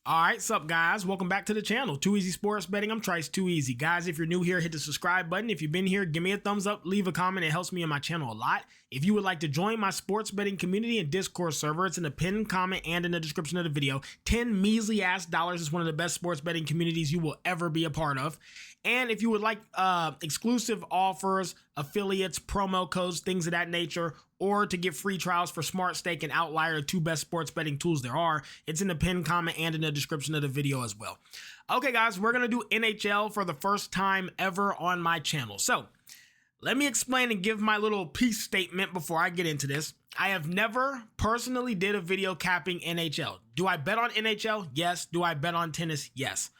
All right, sup guys, welcome back to the channel. Too Easy Sports Betting. I'm Trice Too Easy. Guys, if you're new here, hit the subscribe button. If you've been here, give me a thumbs up, leave a comment. It helps me and my channel a lot. If you would like to join my sports betting community and Discord server, it's in the pinned comment and in the description of the video. 10 measly ass dollars is one of the best sports betting communities you will ever be a part of. And if you would like exclusive offers, affiliates, promo codes, things of that nature, or to get free trials for SmartStake and Outlier, the two best sports betting tools there are, it's in the pinned comment and in the description of the video as well. Okay, guys, we're going to do NHL for the first time ever on my channel. So let me explain and give my little peace statement before I get into this. I have never personally did a video capping NHL. Do I bet on NHL? Yes. Do I bet on tennis? Yes.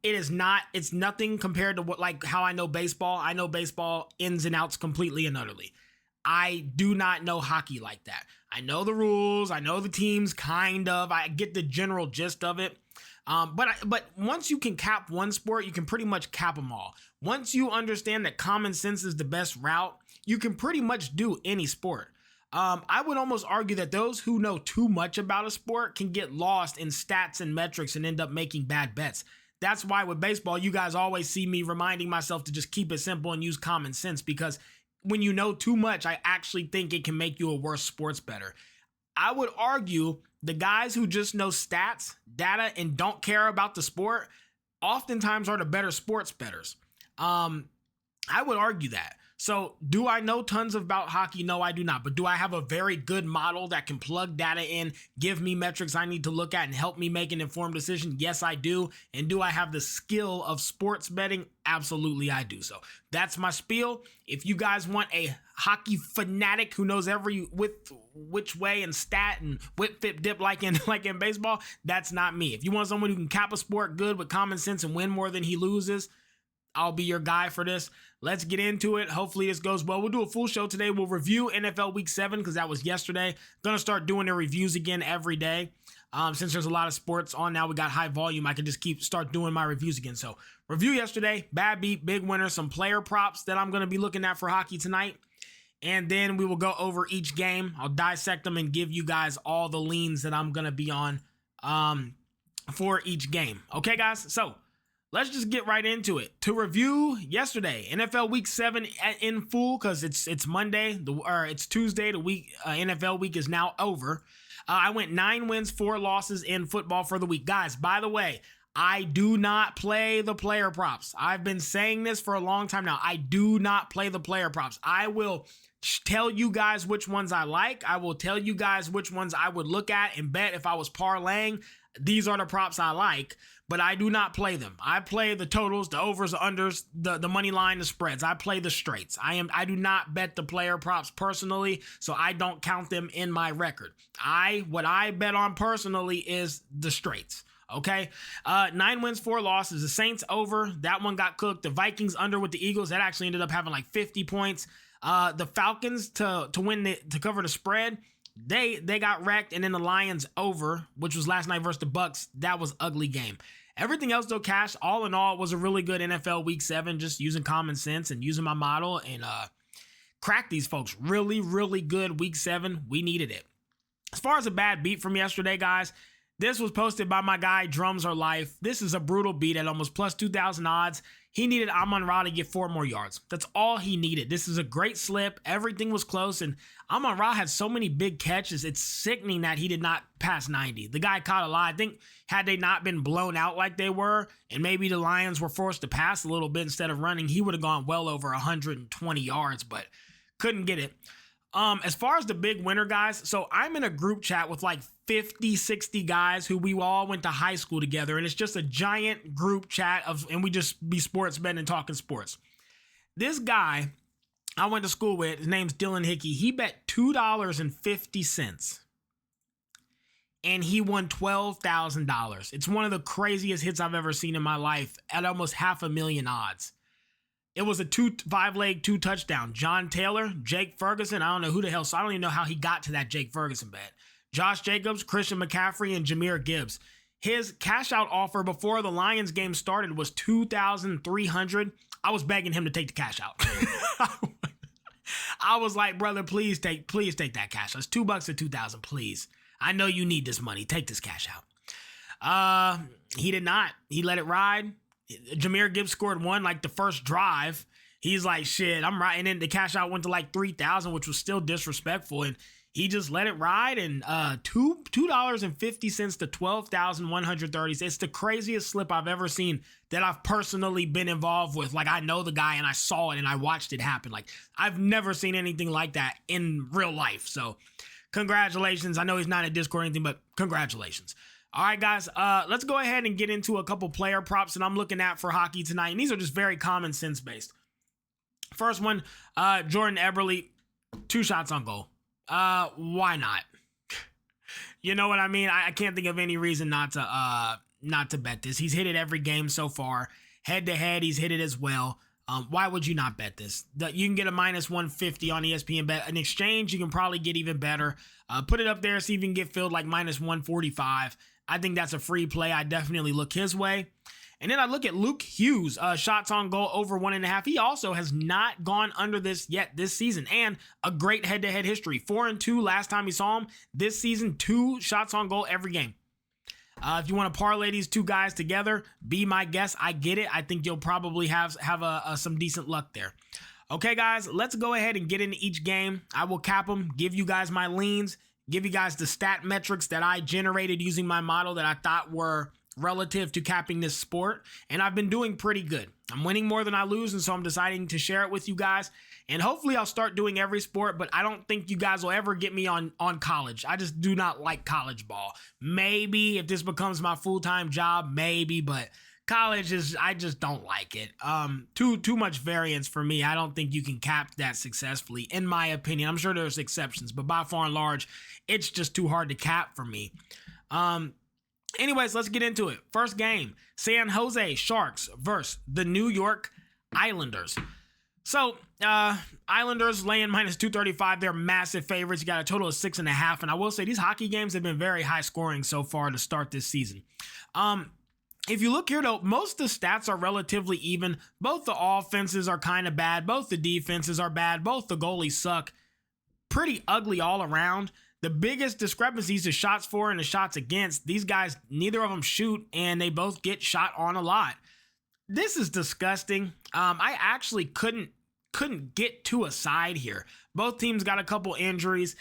It's nothing compared to how I know baseball. I know baseball ins and outs completely and utterly. I do not know hockey like that. I know the rules. I know the teams kind of. I get the general gist of it. But once you can cap one sport, you can pretty much cap them all. Once you understand that common sense is the best route, you can pretty much do any sport. I would almost argue that those who know too much about a sport can get lost in stats and metrics and end up making bad bets. That's why with baseball, you guys always see me reminding myself to just keep it simple and use common sense, because when you know too much, I actually think it can make you a worse sports bettor. I would argue the guys who just know stats, data, and don't care about the sport oftentimes are the better sports bettors. I would argue that. So do I know tons about hockey? No, I do not. But do I have a very good model that can plug data in, give me metrics I need to look at, and help me make an informed decision? Yes, I do. And do I have the skill of sports betting? Absolutely, I do. So that's my spiel. If you guys want a hockey fanatic who knows which way and stat and whip, fit, dip like in baseball, that's not me. If you want someone who can cap a sport good with common sense and win more than he loses, I'll be your guy for this. Let's get into it. Hopefully this goes well. We'll do a full show today. We'll review NFL Week 7 because that was yesterday. Gonna start doing the reviews again every day. Since there's a lot of sports on now, we got high volume. I can just start doing my reviews again. So review yesterday, bad beat, big winner, some player props that I'm gonna be looking at for hockey tonight. And then we will go over each game. I'll dissect them and give you guys all the leans that I'm gonna be on for each game. Okay, guys? So let's just get right into it. To review yesterday, NFL Week 7 in full, because it's Monday, it's Tuesday. The week NFL week is now over. I went 9 wins, 4 losses in football for the week. Guys, by the way, I do not play the player props. I've been saying this for a long time now. I do not play the player props. I will tell you guys which ones I like. I will tell you guys which ones I would look at and bet if I was parlaying. These are the props I like, but I do not play them. I play the totals, the overs, the unders, the money line, the spreads. I play the straights. I do not bet the player props personally, so I don't count them in my record. What I bet on personally is the straights. Okay, 9 wins, 4 losses. The Saints over, that one got cooked. The Vikings under with the Eagles, that actually ended up having like 50 points. The Falcons to cover the spread, they got wrecked. And then the Lions over, which was last night versus the Bucks, that was ugly game. Everything else though, Cash, all in all, was a really good NFL Week 7, just using common sense and using my model and crack these folks. Really, really good Week 7. We needed it. As far as a bad beat from yesterday, guys, this was posted by my guy, Drums Are Life. This is a brutal beat at almost plus 2,000 odds. He needed Amon-Ra to get 4 more yards. That's all he needed. This is a great slip. Everything was close, and Amon-Ra had so many big catches. It's sickening that he did not pass 90. The guy caught a lot. I think had they not been blown out like they were, and maybe the Lions were forced to pass a little bit instead of running, he would have gone well over 120 yards, but couldn't get it. As far as the big winner, guys, so I'm in a group chat with like 50, 60 guys who we all went to high school together, and it's just a giant group chat and we just be sports betting and talking sports. This guy I went to school with, his name's Dylan Hickey, he bet $2.50 and he won $12,000. It's one of the craziest hits I've ever seen in my life at almost $500,000 odds. It was a 5-leg 2 touchdown. John Taylor, Jake Ferguson, I don't know who the hell, so I don't even know how he got to that Jake Ferguson bet. Josh Jacobs, Christian McCaffrey, and Jahmyr Gibbs. His cash out offer before the Lions game started was $2,300. I was begging him to take the cash out. I was like, brother, please take that cash out. It's $2 or $2,000, please. I know you need this money. Take this cash out. He did not. He let it ride. Jahmyr Gibbs scored one like the first drive. He's like, shit, I'm right. And then the cash out went to like 3,000, which was still disrespectful. And he just let it ride. And $2.50 to 12,130. It's the craziest slip I've ever seen that I've personally been involved with. Like, I know the guy and I saw it and I watched it happen. Like, I've never seen anything like that in real life. So congratulations. I know he's not in Discord or anything, but congratulations. All right, guys, let's go ahead and get into a couple player props that I'm looking at for hockey tonight. And these are just very common sense based. First one, Jordan Eberle, 2 shots on goal. Why not? You know what I mean? I can't think of any reason not to bet this. He's hit it every game so far. Head to head, he's hit it as well. Why would you not bet this? You can get a minus 150 on ESPN bet. In exchange, you can probably get even better. Put it up there, see if you can get filled like minus 145. I think that's a free play. I definitely look his way. And then I look at Luke Hughes, shots on goal over 1.5. He also has not gone under this yet this season, and a great head-to-head history. 4-2 last time you saw him. This season, 2 shots on goal every game. If you want to parlay these 2 guys together, be my guest. I get it. I think you'll probably have some decent luck there. Okay, guys, let's go ahead and get into each game. I will cap them, give you guys my leans, give you guys the stat metrics that I generated using my model that I thought were relative to capping this sport, and I've been doing pretty good. I'm winning more than I lose, and so I'm deciding to share it with you guys, and hopefully I'll start doing every sport, but I don't think you guys will ever get me on college. I just do not like college ball. Maybe if this becomes my full-time job, maybe, but college I just don't like it. Too much variance for me. I don't think you can cap that successfully, in my opinion. I'm sure there's exceptions, but by far and large, it's just too hard to cap for me. Anyways, let's get into it. First game, San Jose Sharks versus the New York Islanders. So, Islanders laying minus 235. They're massive favorites. You got a total of 6.5. And I will say these hockey games have been very high scoring so far to start this season. If you look here, though, most of the stats are relatively even. Both the offenses are kind of bad. Both the defenses are bad. Both the goalies suck. Pretty ugly all around. The biggest discrepancies is shots for and the shots against. These guys, neither of them shoot, and they both get shot on a lot. This is disgusting. I actually couldn't get to a side here. Both teams got a couple injuries.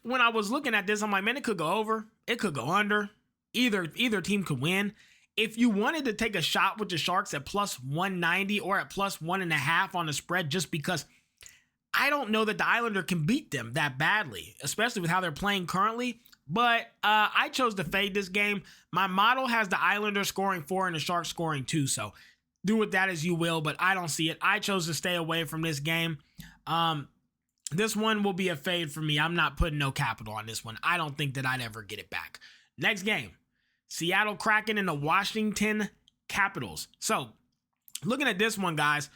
When I was looking at this, I'm like, man, it could go over. It could go under. Either team could win. If you wanted to take a shot with the Sharks at plus 190 or at plus 1.5 on the spread, just because I don't know that the Islander can beat them that badly, especially with how they're playing currently. But I chose to fade this game. My model has the Islanders scoring 4 and the Sharks scoring 2. So do with that as you will, but I don't see it. I chose to stay away from this game. This one will be a fade for me. I'm not putting no capital on this one. I don't think that I'd ever get it back. Next game, Seattle Kraken and the Washington Capitals. So looking at this one, guys,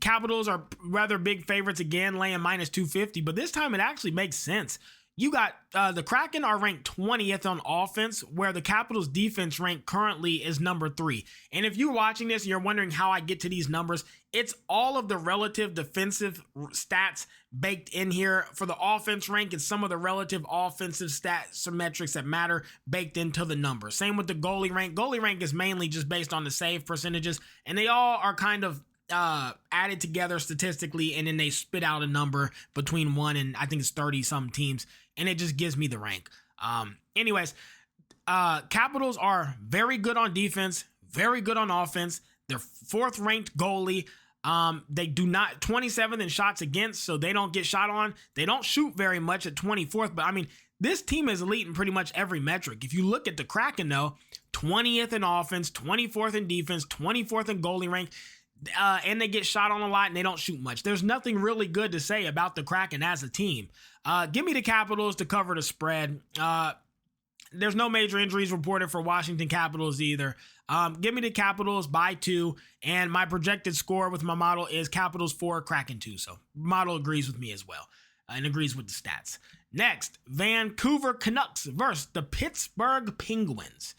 Capitals are rather big favorites again, laying minus 250, but this time it actually makes sense. You got the Kraken are ranked 20th on offense, where the Capitals defense rank currently is number 3. And if you're watching this and you're wondering how I get to these numbers, it's all of the relative defensive stats baked in here. For the offense rank, it's some of the relative offensive stats or metrics that matter baked into the number. Same with the goalie rank. Goalie rank is mainly just based on the save percentages, and they all are kind of added together statistically, and then they spit out a number between 1 and I think it's 30 some teams, and it just gives me the rank. Anyways, Capitals are very good on defense, very good on offense. They're 4th ranked goalie. They do not 27th in shots against, so they don't get shot on. They don't shoot very much at 24th, but I mean, this team is elite in pretty much every metric. If you look at the Kraken though, 20th in offense, 24th in defense, 24th in goalie rank. And they get shot on a lot and they don't shoot much. There's nothing really good to say about the Kraken as a team. Give me the Capitals to cover the spread. There's no major injuries reported for Washington Capitals either. Give me the Capitals by 2, and my projected score with my model is Capitals 4, Kraken 2. So model agrees with me as well and agrees with the stats. Next, Vancouver Canucks versus the Pittsburgh Penguins.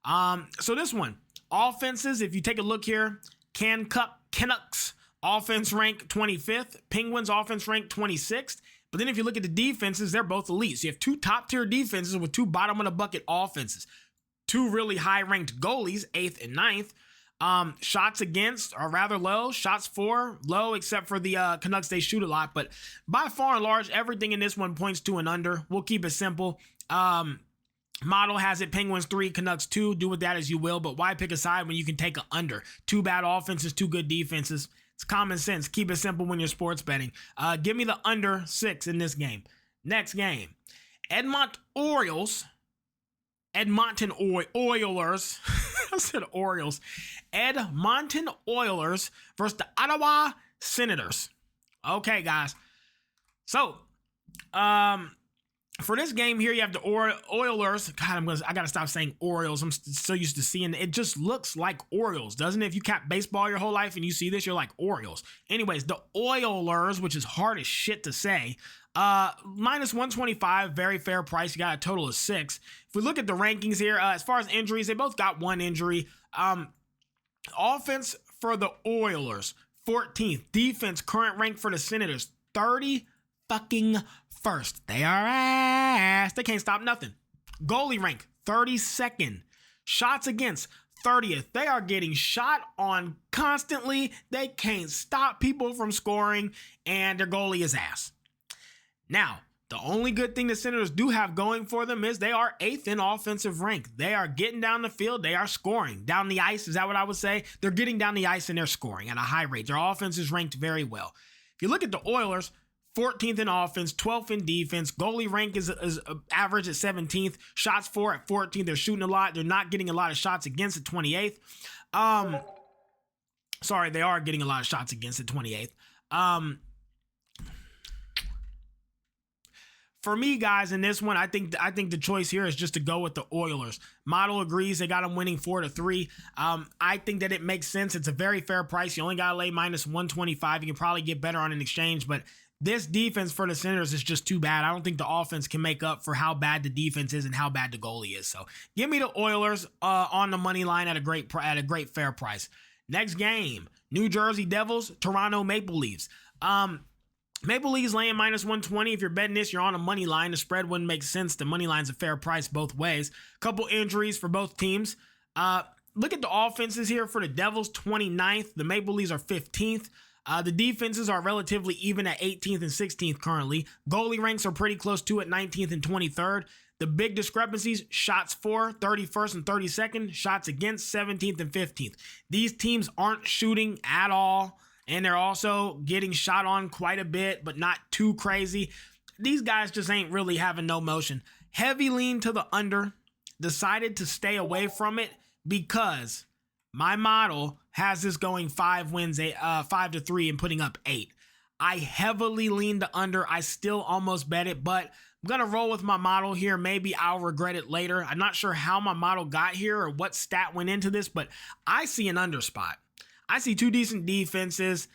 So this one, offenses, if you take a look here, Canucks offense rank 25th, Penguins offense rank 26th. But then if you look at the defenses, they're both elite. So you have 2 top-tier defenses with 2 bottom-of-the-bucket offenses. two really high-ranked goalies, 8th and 9th. Shots against are rather low. Shots for, low, except for the Canucks. They shoot a lot. But by far and large, everything in this one points to an under. We'll keep it simple. Model has it Penguins 3, Canucks 2. Do with that as you will. But why pick a side when you can take an under? Two bad offenses, two good defenses. It's common sense. Keep it simple when you're sports betting. Give me the under 6 in this game. Next game. Edmonton Oilers. I said Orioles. Edmonton Oilers versus the Ottawa Senators. Okay, guys. So, for this game here, you have the Oilers. God, I gotta stop saying Orioles. I'm so used to seeing it. It just looks like Orioles, doesn't it? If you cap baseball your whole life and you see this, you're like Orioles. Anyways, the Oilers, which is hard as shit to say, minus 125, very fair price. You got a total of 6. If we look at the rankings here, as far as injuries, they both got one injury. Offense for the Oilers, 14th. Defense, current rank for the Senators, 30 fucking first. They are ass. They can't stop nothing. Goalie rank, 32nd. Shots against, 30th. They are getting shot on constantly. They can't stop people from scoring, and their goalie is ass. Now, the only good thing the Senators do have going for them is they are 8th in offensive rank. They are getting down the field. They are scoring. Down the ice, is that what I would say? They're getting down the ice and they're scoring at a high rate. Their offense is ranked very well. If you look at the Oilers, 14th in offense, 12th in defense. Goalie rank is average at 17th. Shots for at 14th. They're shooting a lot. They're not getting a lot of shots against at 28th. Sorry, they are getting a lot of shots against at 28th. For me, guys, in this one, I think the choice here is just to go with the Oilers. Model agrees. They got them winning 4-3. I think that it makes sense. It's a very fair price. You only got to lay minus 125. You can probably get better on an exchange, but this defense for the Senators is just too bad. I don't think the offense can make up for how bad the defense is and how bad the goalie is. So give me the Oilers on the money line at a great fair price. Next game, New Jersey Devils, Toronto Maple Leafs. Maple Leafs laying minus 120. If you're betting this, you're on a money line. The spread wouldn't make sense. The money line's a fair price both ways. Couple injuries for both teams. Look at the offenses here for the Devils, 29th. The Maple Leafs are 15th. The defenses are relatively even at 18th and 16th currently. Goalie ranks are pretty close to at 19th and 23rd. The big discrepancies, shots for, 31st and 32nd. Shots against, 17th and 15th. These teams aren't shooting at all. And they're also getting shot on quite a bit, but not too crazy. These guys just ain't really having no motion. Heavy lean to the under. Decided to stay away from it because my model has this going 5-3 and putting up 8. I heavily lean to under. I still almost bet it, but I'm going to roll with my model here. Maybe I'll regret it later. I'm not sure how my model got here or what stat went into this, but I see an under spot. I see two decent defenses,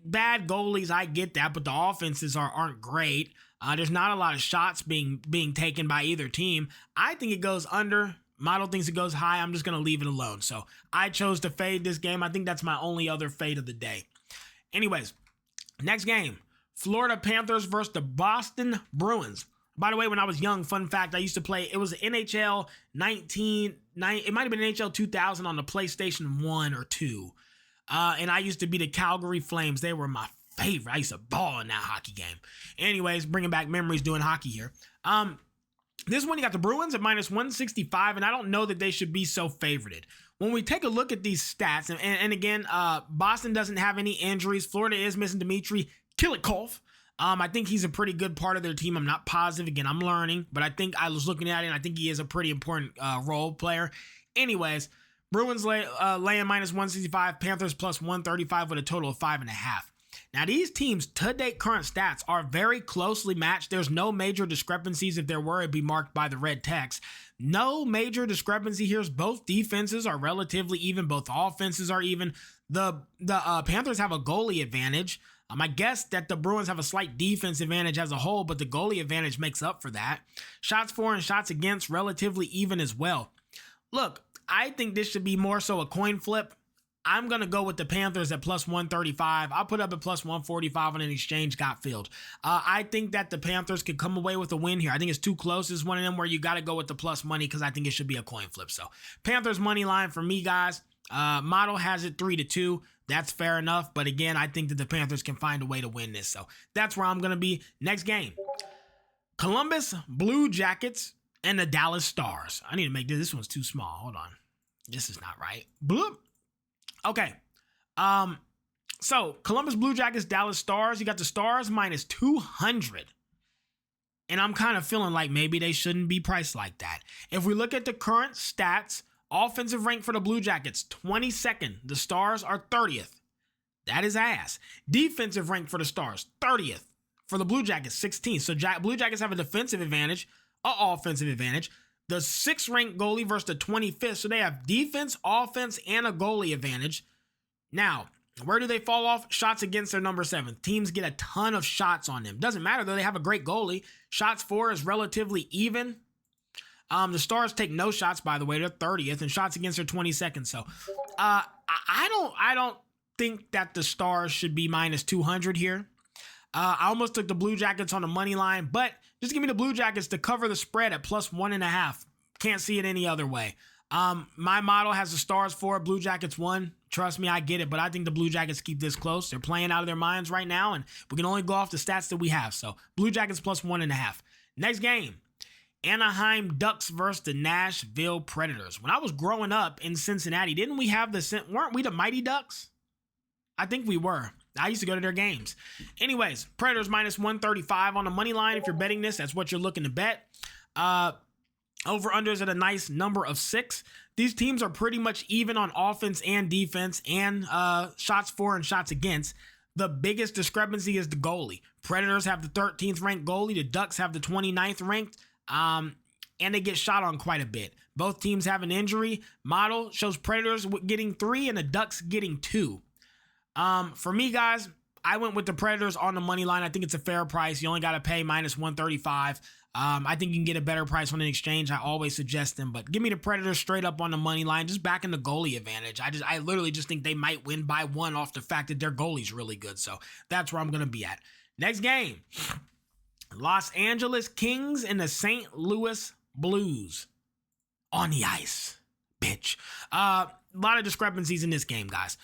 bad goalies. I get that, but the offenses aren't great. There's not a lot of shots being taken by either team. I think it goes under. Model thinks it goes high. I'm just going to leave it alone. So I chose to fade this game. I think that's my only other fade of the day. Anyways, next game, Florida Panthers versus the Boston Bruins. By the way, when I was young, fun fact, I used to play, it was NHL it might have been NHL 2000 on the PlayStation 1 or 2. And I used to be the Calgary Flames. They were my favorite. I used to ball in that hockey game. Anyways, bringing back memories doing hockey here. This one, you got the Bruins at minus 165, and I don't know that they should be so favorited. When we take a look at these stats, and again, Boston doesn't have any injuries. Florida is missing Dmitry Kulikov. I think he's a pretty good part of their team. I'm not positive. Again, I'm learning, but I think I was looking at it, and I think he is a pretty important role player. Anyways, Bruins laying minus 165, Panthers plus 135 with a total of 5.5. Now, these teams' to-date current stats are very closely matched. There's no major discrepancies. If there were, it'd be marked by the red text. No major discrepancy here. Both defenses are relatively even. Both offenses are even. The Panthers have a goalie advantage. I guess that the Bruins have a slight defense advantage as a whole, but the goalie advantage makes up for that. Shots for and shots against relatively even as well. Look, I think this should be more so a coin flip. I'm going to go with the Panthers at plus 135. I'll put up at plus 145 on an exchange got filled. I think that the Panthers could come away with a win here. I think it's too close. It's one of them where you got to go with the plus money because I think it should be a coin flip. So Panthers money line for me, guys. Model has it 3-2. That's fair enough. But again, I think that the Panthers can find a way to win this. So that's where I'm going to be. Next game. Columbus Blue Jackets and the Dallas Stars. I need to make this. This one's too small. Hold on. This is not right. Bloop. Okay. So Columbus Blue Jackets, Dallas Stars. You got the Stars minus 200. And I'm kind of feeling like maybe they shouldn't be priced like that. If we look at the current stats, offensive rank for the Blue Jackets, 22nd. The Stars are 30th. That is ass. Defensive rank for the Stars, 30th. For the Blue Jackets, 16th. So Blue Jackets have a defensive advantage, an offensive advantage. The 6th ranked goalie versus the 25th. So they have defense, offense, and a goalie advantage. Now, where do they fall off? Shots against their number 7. Teams get a ton of shots on them. Doesn't matter though, they have a great goalie. Shots for is relatively even. The Stars take no shots, by the way. They're 30th, and shots against their 22nd. So I don't think that the Stars should be minus 200 here. I almost took the Blue Jackets on the money line, but just give me the Blue Jackets to cover the spread at plus 1.5. Can't see it any other way. My model has the Stars 4, Blue Jackets 1. Trust me, I get it, but I think the Blue Jackets keep this close. They're playing out of their minds right now, and we can only go off the stats that we have. So Blue Jackets plus 1.5. Next game, Anaheim Ducks versus the Nashville Predators. When I was growing up in Cincinnati, weren't we the Mighty Ducks? I think we were. I used to go to their games. Anyways, Predators minus 135 on the money line. If you're betting this, that's what you're looking to bet. Over-unders at a nice number of 6. These teams are pretty much even on offense and defense and shots for and shots against. The biggest discrepancy is the goalie. Predators have the 13th ranked goalie. The Ducks have the 29th ranked. And they get shot on quite a bit. Both teams have an injury. Model shows Predators getting 3 and the Ducks getting 2. For me, guys, I went with the Predators on the money line. I think it's a fair price. You only got to pay minus 135. I think you can get a better price on an exchange. I always suggest them, but give me the Predators straight up on the money line. Just back in the goalie advantage. I literally just think they might win by 1 off the fact that their goalie's really good. So that's where I'm going to be at. Next game, Los Angeles Kings and the St. Louis Blues on the ice, bitch. A lot of discrepancies in this game, guys.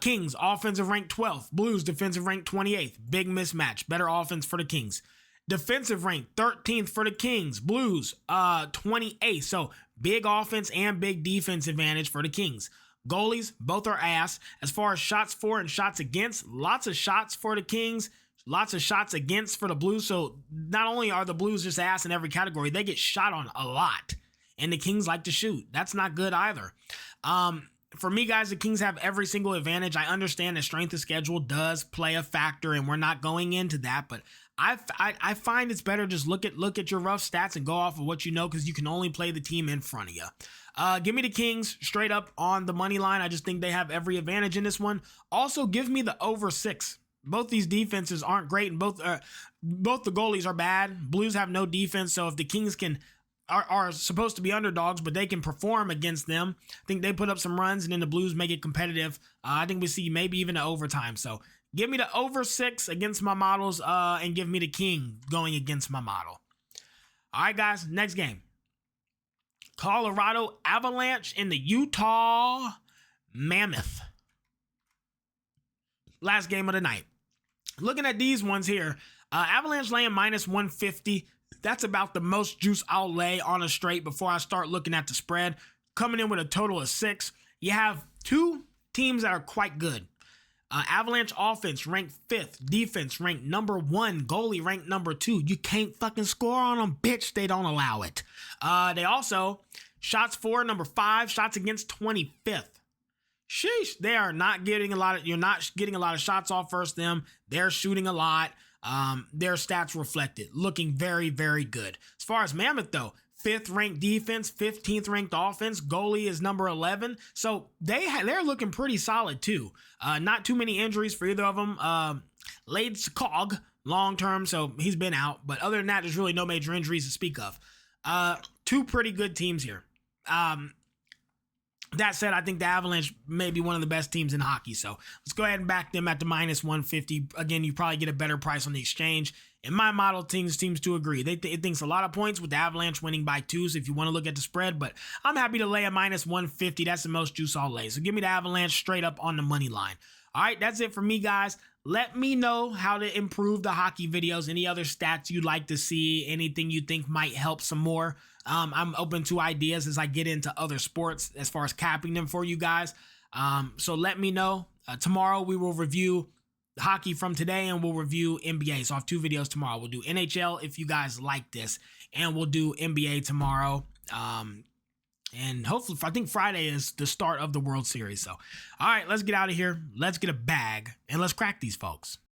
Kings, offensive rank 12th. Blues, defensive rank 28th. Big mismatch. Better offense for the Kings. Defensive rank 13th for the Kings. Blues, 28th. So big offense and big defense advantage for the Kings. Goalies, both are ass. As far as shots for and shots against, lots of shots for the Kings. Lots of shots against for the Blues. So not only are the Blues just ass in every category, they get shot on a lot. And the Kings like to shoot. That's not good either. For me, guys, the Kings have every single advantage. I understand that strength of schedule does play a factor, and we're not going into that. But I find it's better just look at your rough stats and go off of what you know, because you can only play the team in front of you. Give me the Kings straight up on the money line. I just think they have every advantage in this one. Also, give me the over 6. Both these defenses aren't great, and both the goalies are bad. Blues have no defense, so if the Kings are supposed to be underdogs, but they can perform against them, I think they put up some runs, and then the Blues make it competitive. I think we see maybe even an overtime. So give me the over 6 against my models, and give me the King going against my model. All right, guys, next game. Colorado Avalanche and the Utah Mammoth. Last game of the night. Looking at these ones here, Avalanche laying minus 150. That's about the most juice I'll lay on a straight before I start looking at the spread. Coming in with a total of 6. You have 2 teams that are quite good. Avalanche offense ranked 5th. Defense ranked number 1. Goalie ranked number 2. You can't fucking score on them, bitch. They don't allow it. They also, shots for, number 5. Shots against, 25th. Sheesh. They are not getting you're not getting a lot of shots off versus them. They're shooting a lot. Their stats reflect it. Looking very, very good. As far as Mammoth, though, 5th ranked defense, 15th ranked offense. Goalie is number 11. So they're looking pretty solid, too. Not too many injuries for either of them. Lade Cog, long term, so he's been out. But other than that, there's really no major injuries to speak of. 2 pretty good teams here. That said, I think the Avalanche may be one of the best teams in hockey. So let's go ahead and back them at the minus 150. Again, you probably get a better price on the exchange. And my model teams to agree. It thinks a lot of points with the Avalanche winning by 2. So if you want to look at the spread, but I'm happy to lay a minus 150. That's the most juice I'll lay. So give me the Avalanche straight up on the money line. All right, that's it for me, guys. Let me know how to improve the hockey videos. Any other stats you'd like to see, anything you think might help some more. I'm open to ideas as I get into other sports as far as capping them for you guys. So let me know. Tomorrow we will review hockey from today and we'll review NBA. So I have 2 videos tomorrow. We'll do NHL if you guys like this, and we'll do NBA tomorrow. And hopefully, I think Friday is the start of the World Series. So, all right, let's get out of here. Let's get a bag and let's crack these folks.